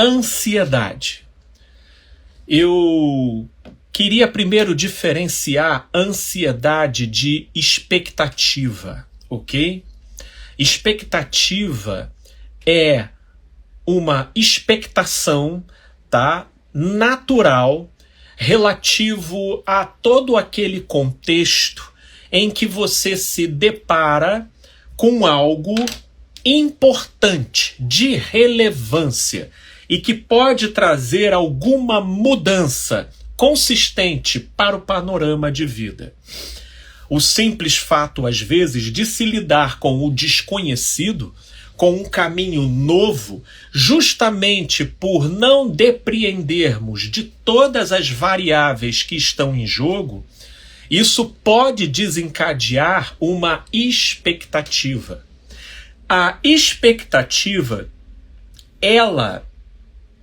ansiedade. Eu queria primeiro diferenciar ansiedade de expectativa, ok? Expectativa é uma expectação, tá, natural, relativo a todo aquele contexto em que você se depara com algo importante, de relevância, e que pode trazer alguma mudança consistente para o panorama de vida. O simples fato, às vezes, de se lidar com o desconhecido, com um caminho novo, justamente por não depreendermos de todas as variáveis que estão em jogo, isso pode desencadear uma expectativa. A expectativa, ela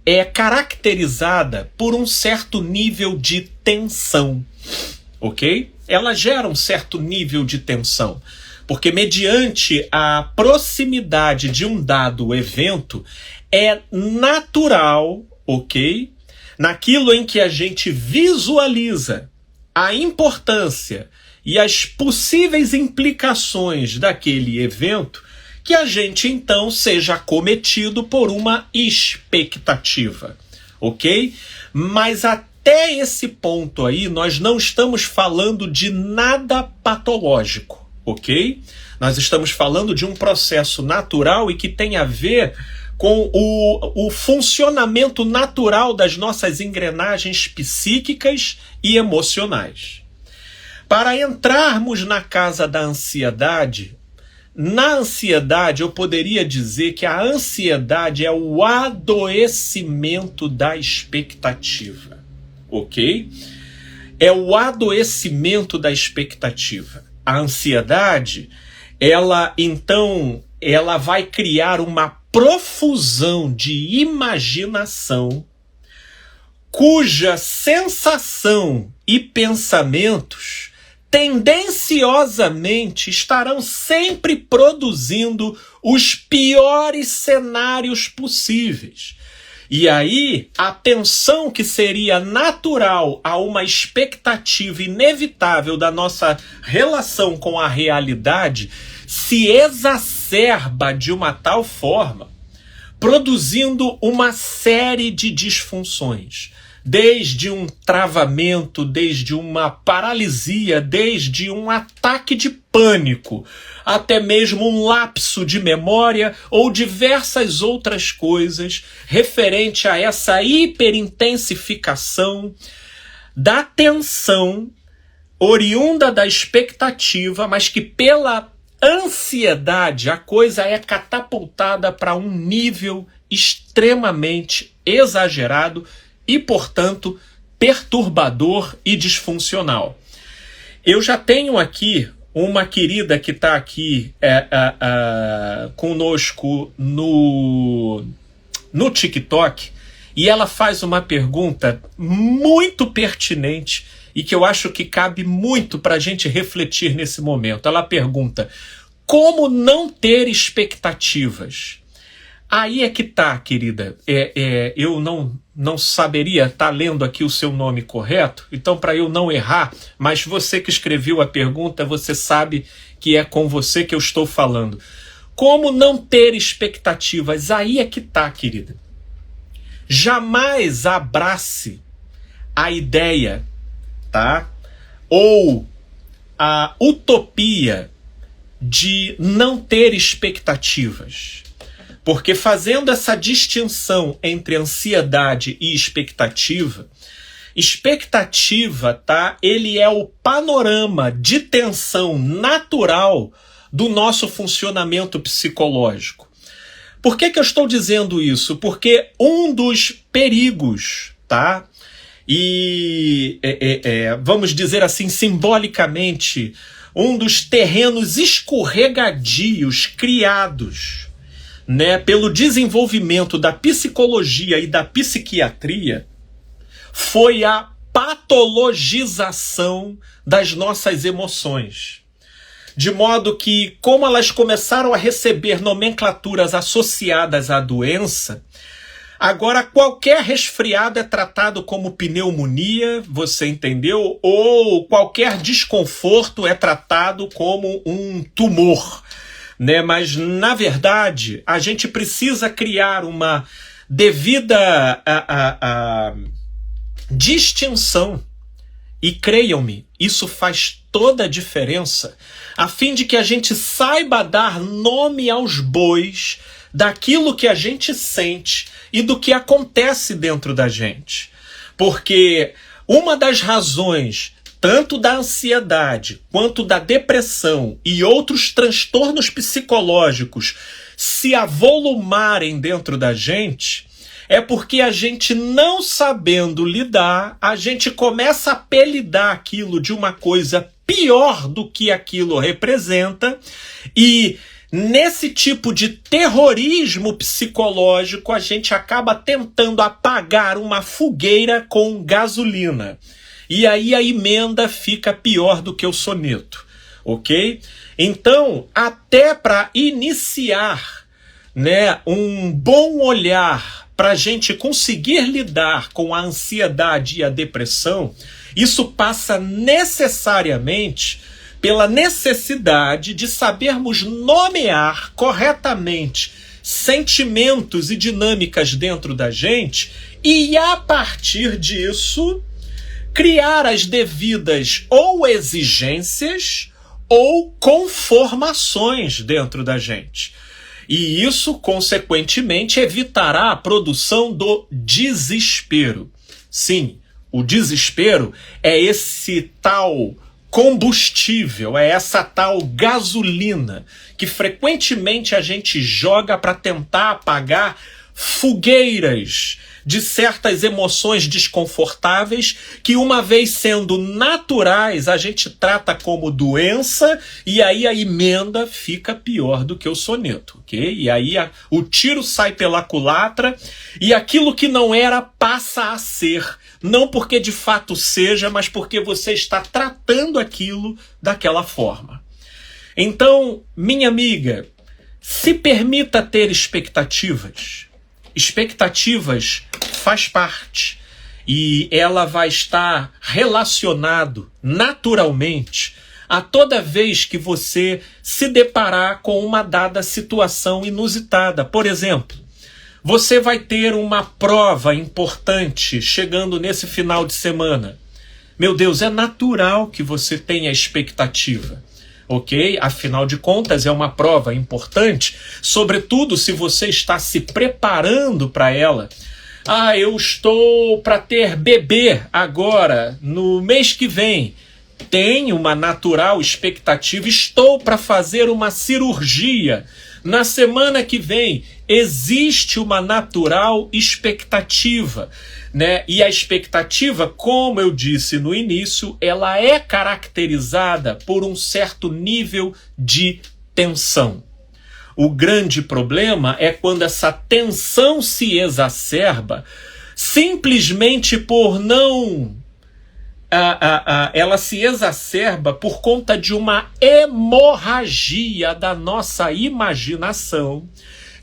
é caracterizada por um certo nível de tensão, ok? Ela gera um certo nível de tensão, porque mediante a proximidade de um dado evento, é natural, ok? Naquilo em que a gente visualiza a importância e as possíveis implicações daquele evento, que a gente então seja acometido por uma expectativa, ok? Mas até esse ponto aí, nós não estamos falando de nada patológico, ok? Nós estamos falando de um processo natural e que tem a ver com o funcionamento natural das nossas engrenagens psíquicas e emocionais. Para entrarmos na casa da ansiedade, na ansiedade eu poderia dizer que a ansiedade é o adoecimento da expectativa, ok? É o adoecimento da expectativa. A ansiedade, ela vai criar uma profusão de imaginação cuja sensação e pensamentos tendenciosamente estarão sempre produzindo os piores cenários possíveis. E aí, a tensão que seria natural a uma expectativa inevitável da nossa relação com a realidade se exacerba de uma tal forma, produzindo uma série de disfunções. Desde um travamento, desde uma paralisia, desde um ataque de pânico, até mesmo um lapso de memória ou diversas outras coisas referente a essa hiperintensificação da tensão oriunda da expectativa, mas que pela ansiedade a coisa é catapultada para um nível extremamente exagerado e, portanto, perturbador e disfuncional. Eu já tenho aqui uma querida que está aqui conosco no TikTok, e ela faz uma pergunta muito pertinente e que eu acho que cabe muito para a gente refletir nesse momento. Ela pergunta: como não ter expectativas? Aí é que tá, querida. Eu não saberia estar lendo aqui o seu nome correto, então para eu não errar, mas você que escreveu a pergunta, você sabe que é com você que eu estou falando. Como não ter expectativas? Aí é que tá, querida. Jamais abrace a ideia, tá? Ou a utopia de não ter expectativas. Porque fazendo essa distinção entre ansiedade e expectativa, tá? Ele é o panorama de tensão natural do nosso funcionamento psicológico. Por que eu estou dizendo isso? Porque um dos perigos, tá? E vamos dizer assim, simbolicamente, um dos terrenos escorregadios criados, né, pelo desenvolvimento da psicologia e da psiquiatria, foi a patologização das nossas emoções. De modo que, como elas começaram a receber nomenclaturas associadas à doença, Agora, qualquer resfriado é tratado como pneumonia, você entendeu? Ou qualquer desconforto é tratado como um tumor, né? Mas, na verdade, a gente precisa criar uma devida distinção. E creiam-me, isso faz toda a diferença, a fim de que a gente saiba dar nome aos bois daquilo que a gente sente e do que acontece dentro da gente. Porque uma das razões, tanto da ansiedade quanto da depressão e outros transtornos psicológicos se avolumarem dentro da gente, é porque a gente, não sabendo lidar, a gente começa a apelidar aquilo de uma coisa pior do que aquilo representa, e nesse tipo de terrorismo psicológico a gente acaba tentando apagar uma fogueira com gasolina. E aí a emenda fica pior do que o soneto, ok? Então, até para iniciar, né, um bom olhar para a gente conseguir lidar com a ansiedade e a depressão, isso passa necessariamente pela necessidade de sabermos nomear corretamente sentimentos e dinâmicas dentro da gente e, a partir disso, criar as devidas ou exigências ou conformações dentro da gente. E isso, consequentemente, evitará a produção do desespero. Sim, o desespero é esse tal combustível, é essa tal gasolina que frequentemente a gente joga para tentar apagar fogueiras de certas emoções desconfortáveis que, uma vez sendo naturais, a gente trata como doença, e aí a emenda fica pior do que o soneto, ok? E aí o tiro sai pela culatra e aquilo que não era passa a ser, não porque de fato seja, mas porque você está tratando aquilo daquela forma. Então, minha amiga, se permita ter expectativas. Expectativas faz parte e ela vai estar relacionado naturalmente a toda vez que você se deparar com uma dada situação inusitada. Por exemplo, você vai ter uma prova importante chegando nesse final de semana. Meu Deus, é natural que você tenha expectativa. Ok? Afinal de contas, é uma prova importante, sobretudo se você está se preparando para ela. Ah, eu estou para ter bebê agora, no mês que vem. Tenho uma natural expectativa, estou para fazer uma cirurgia na semana que vem. Existe uma natural expectativa, né? E a expectativa, como eu disse no início, ela é caracterizada por um certo nível de tensão. O grande problema é quando essa tensão se exacerba simplesmente por não... ela se exacerba por conta de uma hemorragia da nossa imaginação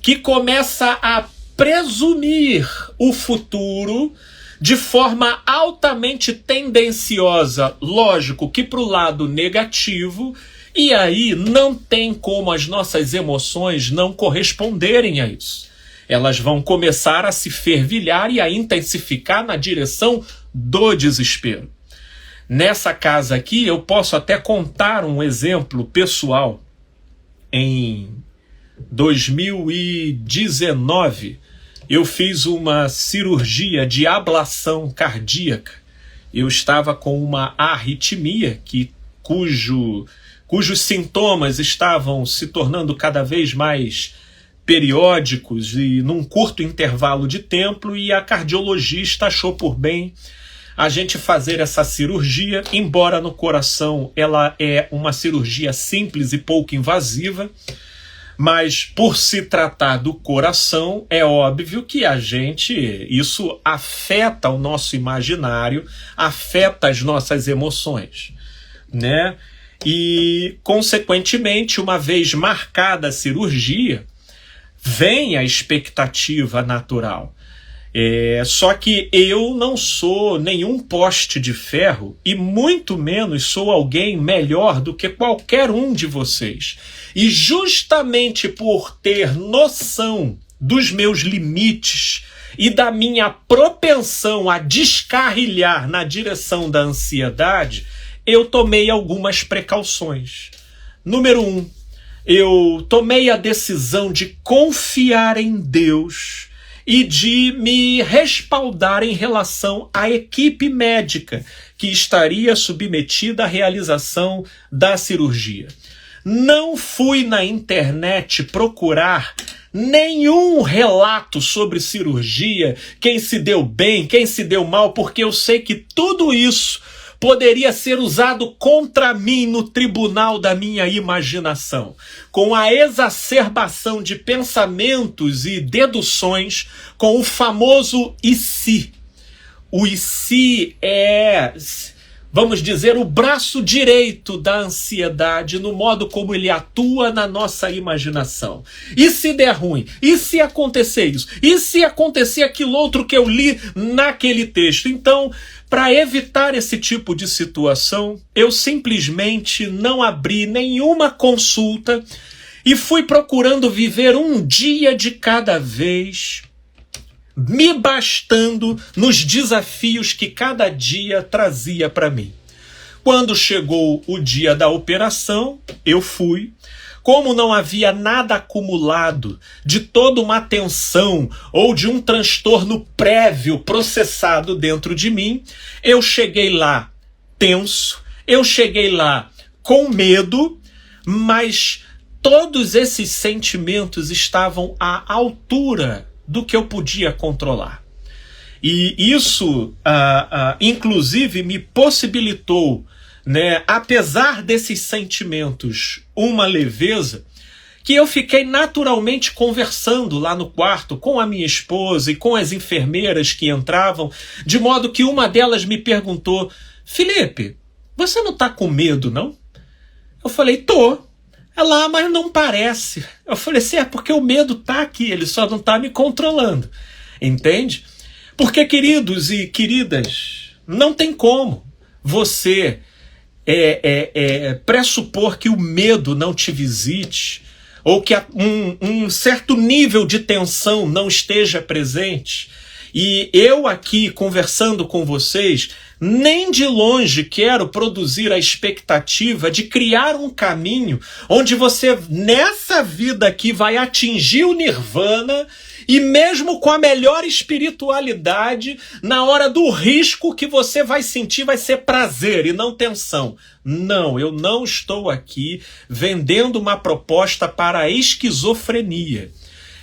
que começa a presumir o futuro de forma altamente tendenciosa, lógico que para o lado negativo, e aí não tem como as nossas emoções não corresponderem a isso. Elas vão começar a se fervilhar e a intensificar na direção do desespero. Nessa casa aqui, eu posso até contar um exemplo pessoal. Em 2019, eu fiz uma cirurgia de ablação cardíaca. Eu estava com uma arritmia cujos sintomas estavam se tornando cada vez mais periódicos e num curto intervalo de tempo, e a cardiologista achou por bem a gente fazer essa cirurgia, embora no coração ela é uma cirurgia simples e pouco invasiva, mas por se tratar do coração, é óbvio que isso afeta o nosso imaginário, afeta as nossas emoções, né? E, consequentemente, uma vez marcada a cirurgia, vem a expectativa natural. Só que eu não sou nenhum poste de ferro e muito menos sou alguém melhor do que qualquer um de vocês. E justamente por ter noção dos meus limites e da minha propensão a descarrilhar na direção da ansiedade, eu tomei algumas precauções. Número 1, eu tomei a decisão de confiar em Deus e de me respaldar em relação à equipe médica que estaria submetida à realização da cirurgia. Não fui na internet procurar nenhum relato sobre cirurgia, quem se deu bem, quem se deu mal, porque eu sei que tudo isso poderia ser usado contra mim no tribunal da minha imaginação, com a exacerbação de pensamentos e deduções, com o famoso e se. O e se é, vamos dizer, o braço direito da ansiedade no modo como ele atua na nossa imaginação. E se der ruim? E se acontecer isso? E se acontecer aquilo outro que eu li naquele texto? Então, para evitar esse tipo de situação, eu simplesmente não abri nenhuma consulta e fui procurando viver um dia de cada vez, me bastando nos desafios que cada dia trazia para mim. Quando chegou o dia da operação, eu fui. Como não havia nada acumulado de toda uma tensão ou de um transtorno prévio processado dentro de mim, eu cheguei lá tenso, eu cheguei lá com medo, mas todos esses sentimentos estavam à altura do que eu podia controlar. E isso, inclusive, me possibilitou, apesar desses sentimentos, uma leveza, que eu fiquei naturalmente conversando lá no quarto com a minha esposa e com as enfermeiras que entravam, de modo que uma delas me perguntou: Felipe, você não está com medo, não? Eu falei: tô. Ela: mas não parece. Eu falei assim: é porque o medo está aqui, ele só não está me controlando. Entende? Porque, queridos e queridas, não tem como você pressupor que o medo não te visite ou que um certo nível de tensão não esteja presente. E eu aqui conversando com vocês, nem de longe quero produzir a expectativa de criar um caminho onde você, nessa vida aqui, vai atingir o nirvana e mesmo com a melhor espiritualidade, na hora do risco que você vai sentir vai ser prazer e não tensão. Não, eu não estou aqui vendendo uma proposta para a esquizofrenia.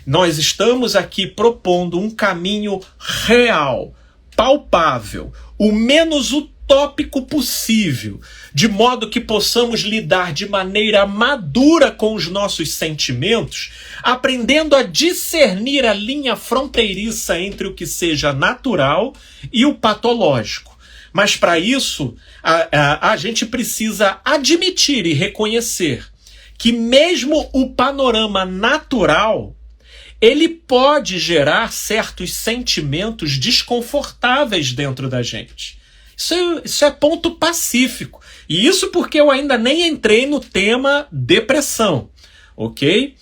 Nós estamos aqui propondo um caminho real, palpável, o menos utópico possível, de modo que possamos lidar de maneira madura com os nossos sentimentos, aprendendo a discernir a linha fronteiriça entre o que seja natural e o patológico. Mas para isso, a gente precisa admitir e reconhecer que mesmo o panorama natural, ele pode gerar certos sentimentos desconfortáveis dentro da gente. Isso é ponto pacífico. E isso porque eu ainda nem entrei no tema depressão, ok?